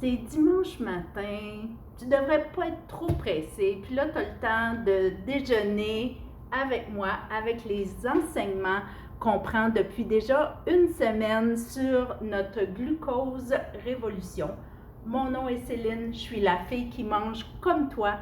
C'est dimanche matin, tu devrais pas être trop pressé, puis là, tu as le temps de déjeuner avec moi, avec les enseignements qu'on prend depuis déjà une semaine sur notre glucose révolution. Mon nom est Céline, je suis la fille qui mange comme toi.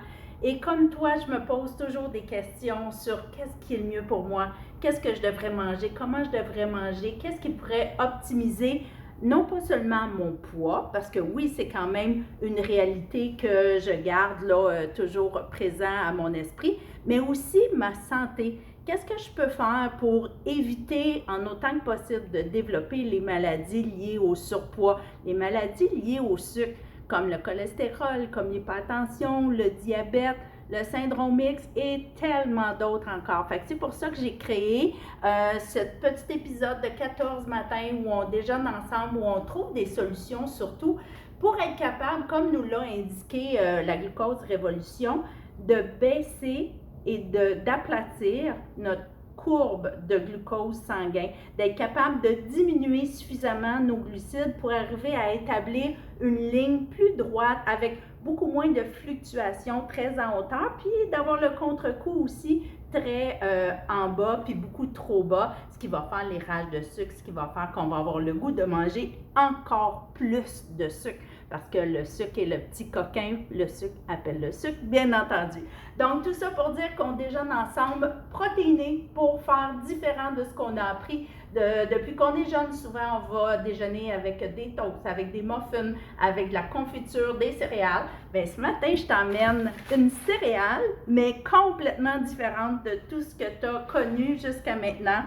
Et comme toi, je me pose toujours des questions sur qu'est-ce qui est le mieux pour moi, qu'est-ce que je devrais manger, comment je devrais manger, qu'est-ce qui pourrait optimiser non pas seulement mon poids, parce que oui, c'est quand même une réalité que je garde là, toujours présent à mon esprit, mais aussi ma santé. Qu'est-ce que je peux faire pour éviter en autant que possible de développer les maladies liées au surpoids, les maladies liées au sucre, comme le cholestérol, comme l'hypertension, le diabète, le syndrome X et tellement d'autres encore. Fait que c'est pour ça que j'ai créé ce petit épisode de 14 matins où on déjeune ensemble, où on trouve des solutions surtout pour être capable, comme nous l'a indiqué la glucose révolution, de baisser et d'aplatir notre courbe de glucose sanguin, d'être capable de diminuer suffisamment nos glucides pour arriver à établir une ligne plus droite avec beaucoup moins de fluctuations très en hauteur, puis d'avoir le contre-coup aussi très en bas, puis beaucoup trop bas, ce qui va faire les rages de sucre, ce qui va faire qu'on va avoir le goût de manger encore plus de sucre, parce que le sucre est le petit coquin, le sucre appelle le sucre, bien entendu. Donc, tout ça pour dire qu'on déjeune ensemble, protéiné, pour faire différent de ce qu'on a appris. Depuis qu'on est jeune, souvent, on va déjeuner avec des toasts, avec des muffins, avec de la confiture, des céréales. Bien, ce matin, je t'emmène une céréale, mais complètement différente de tout ce que tu as connu jusqu'à maintenant.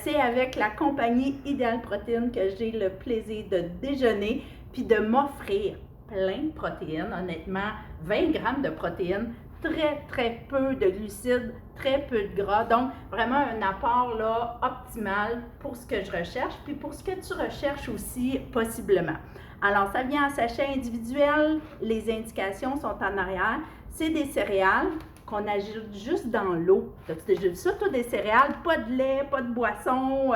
C'est avec la compagnie Idéal Protéines que j'ai le plaisir de déjeuner puis de m'offrir plein de protéines, honnêtement, 20 grammes de protéines, très peu de glucides, très peu de gras, donc vraiment un apport là, optimal pour ce que je recherche, puis pour ce que tu recherches aussi possiblement. Alors, ça vient en sachet individuel, les indications sont en arrière, c'est des céréales qu'on ajoute juste dans l'eau. Tu as déjà vu ça, toi, des céréales, pas de lait, pas de boisson,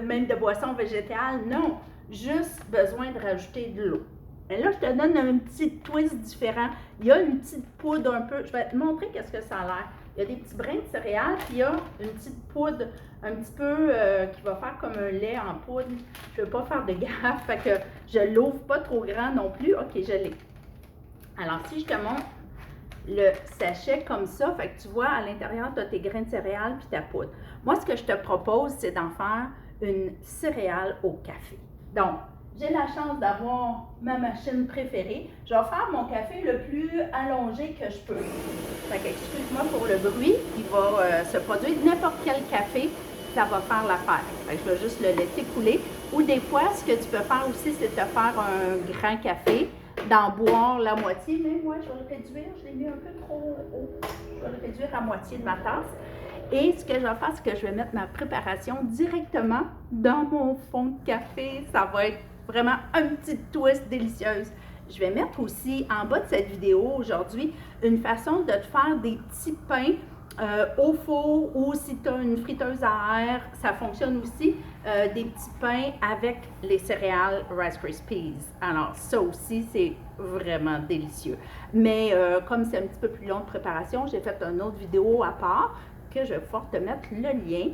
même de boisson végétale, non. Juste besoin de rajouter de l'eau. Et là, je te donne un petit twist différent. Il y a une petite poudre un peu, je vais te montrer qu'est-ce que ça a l'air. Il y a des petits brins de céréales, puis il y a une petite poudre un petit peu qui va faire comme un lait en poudre. Je ne veux pas faire de gaffe, fait que je ne l'ouvre pas trop grand non plus. OK, je l'ai. Alors, si je te montre le sachet comme ça, fait que tu vois, à l'intérieur, tu as tes grains de céréales puis ta poudre. Moi, ce que je te propose, c'est d'en faire une céréale au café. Donc, j'ai la chance d'avoir ma machine préférée. Je vais faire mon café le plus allongé que je peux. Fait que, excuse-moi pour le bruit, il va se produire n'importe quel café, ça va faire l'affaire. Fait que je vais juste le laisser couler. Ou des fois, ce que tu peux faire aussi, c'est te faire un grand café, d'en boire la moitié. Mais moi, je vais le réduire, je l'ai mis un peu trop haut. Je vais le réduire à moitié de ma tasse. Et ce que je vais faire, c'est que je vais mettre ma préparation directement dans mon fond de café. Ça va être vraiment un petit twist délicieuse. Je vais mettre aussi en bas de cette vidéo aujourd'hui une façon de te faire des petits pains au four, ou si tu as une friteuse à air, ça fonctionne aussi, des petits pains avec les céréales Rice Krispies. Alors ça aussi, c'est vraiment délicieux. Mais comme c'est un petit peu plus long de préparation, j'ai fait une autre vidéo à part que je vais pouvoir te mettre le lien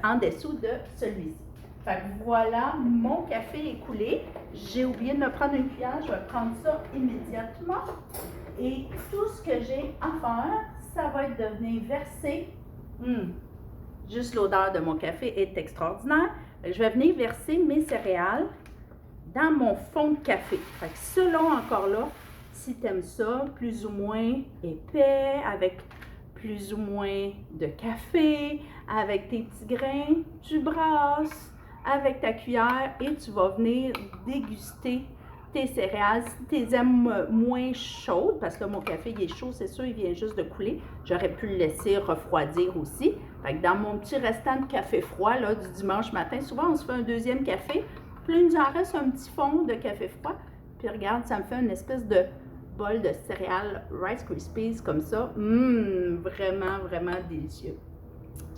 en dessous de celui-ci. Fait que voilà, mon café est coulé. J'ai oublié de me prendre une cuillère, je vais prendre ça immédiatement. Et tout ce que j'ai à faire, ça va être de venir verser. Juste l'odeur de mon café est extraordinaire. Je vais venir verser mes céréales dans mon fond de café. Fait que selon encore là, si tu aimes ça, plus ou moins épais, avec plus ou moins de café, avec tes petits grains, tu brasses avec ta cuillère et tu vas venir déguster tes céréales. Si tu les aimes moins chaudes, parce que mon café il est chaud, c'est sûr, il vient juste de couler, j'aurais pu le laisser refroidir aussi. Fait que dans mon petit restant de café froid là, du dimanche matin, souvent on se fait un deuxième café, puis il nous en reste un petit fond de café froid, puis regarde, ça me fait une espèce de bol de céréales Rice Krispies comme ça. Vraiment délicieux.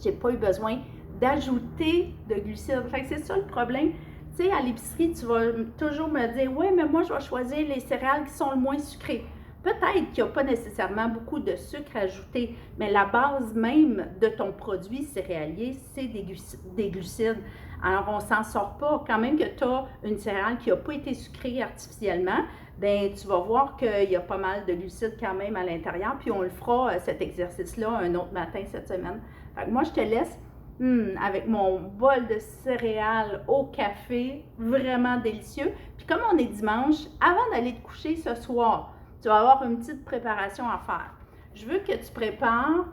J'ai pas eu besoin d'ajouter de glucides. Fait que c'est ça le problème. Tu Tu sais, à l'épicerie, tu vas toujours me dire, oui, mais moi, je vais choisir les céréales qui sont le moins sucrées. Peut-être qu'il n'y a pas nécessairement beaucoup de sucre ajouté, mais la base même de ton produit céréalier, c'est des glucides. Alors, on ne s'en sort pas. Quand même que tu as une céréale qui n'a pas été sucrée artificiellement, bien, tu vas voir qu'il y a pas mal de glucides quand même à l'intérieur, puis on le fera, cet exercice-là, un autre matin cette semaine. Fait que moi, je te laisse avec mon bol de céréales au café, vraiment délicieux. Puis comme on est dimanche, avant d'aller te coucher ce soir, tu vas avoir une petite préparation à faire. Je veux que tu prépares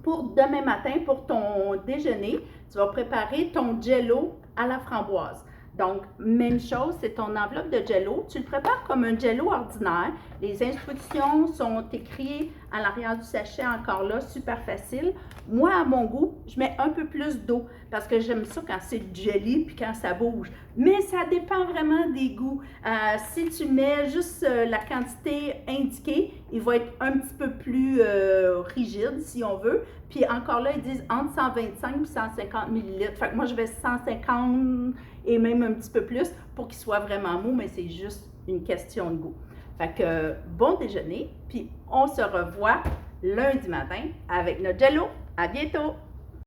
pour demain matin, pour ton déjeuner, tu vas préparer ton jello à la framboise. Donc, même chose, c'est ton enveloppe de jello. Tu le prépares comme un jello ordinaire. Les instructions sont écrites à l'arrière du sachet, encore là, super facile. Moi, à mon goût, je mets un peu plus d'eau parce que j'aime ça quand c'est jelly puis quand ça bouge. Mais ça dépend vraiment des goûts. Si tu mets juste la quantité indiquée, il va être un petit peu plus rigide, si on veut. Puis encore là, ils disent entre 125 et 150 millilitres. Fait que moi, je vais 150 et même un petit peu plus pour qu'il soit vraiment mou, mais c'est juste une question de goût. Fait que bon déjeuner, puis on se revoit lundi matin avec notre jello. À bientôt!